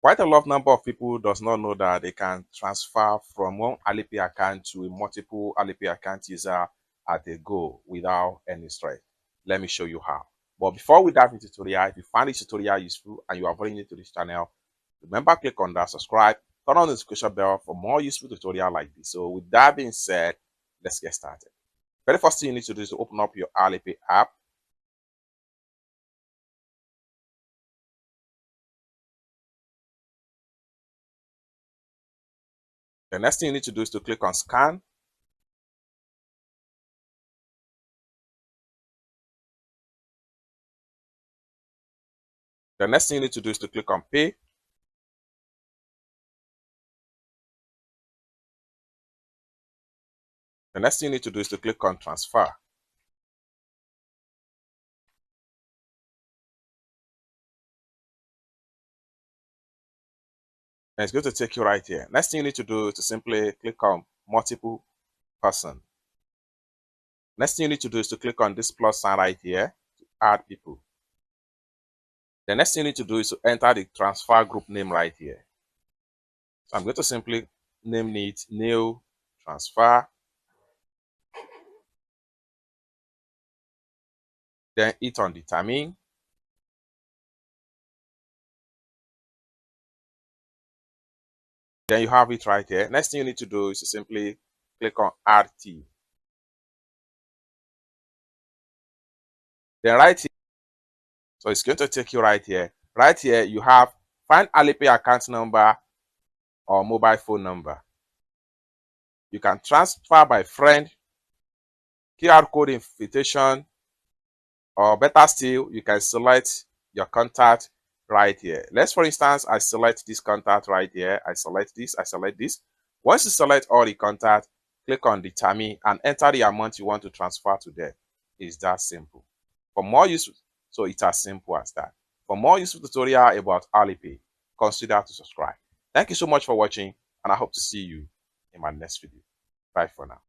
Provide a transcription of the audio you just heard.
Quite a lot number of people does not know that they can transfer from one Alipay account to a multiple Alipay account user at a go without any stress. Let me show you how. But before we dive into tutorial, if you find this tutorial useful and you are very new to this channel, remember click on that subscribe, turn on the notification bell for more useful tutorial like this. So with that being said, let's get started. Very first thing you need to do is to open up your Alipay app. The next thing you need to do is to click on scan. The next thing you need to do is to click on pay. The next thing you need to do is to click on transfer. And it's going to take you right here. Next thing you need to do is to simply click on multiple person. Next thing you need to do is to click on this plus sign right here to add people. The next thing you need to do is to enter the transfer group name right here. So I'm going to simply name it new transfer. Then hit on determine. Then you have it right here. Next thing you need to do is to simply click on add T. Then right here, so it's going to take you right here. Right here, you have find Alipay account number or mobile phone number. You can transfer by friend, QR code invitation, or better still, you can select your contact right here. Let's, for instance, I select this contact right here. I select this, I select this. Once you select all the contact, click on determine and enter the amount you want to transfer to them. It's that simple. For more useful, so it's as simple as that. For more useful tutorial about Alipay, consider to subscribe. Thank you so much for watching, and I hope to see you in my next video. Bye for now.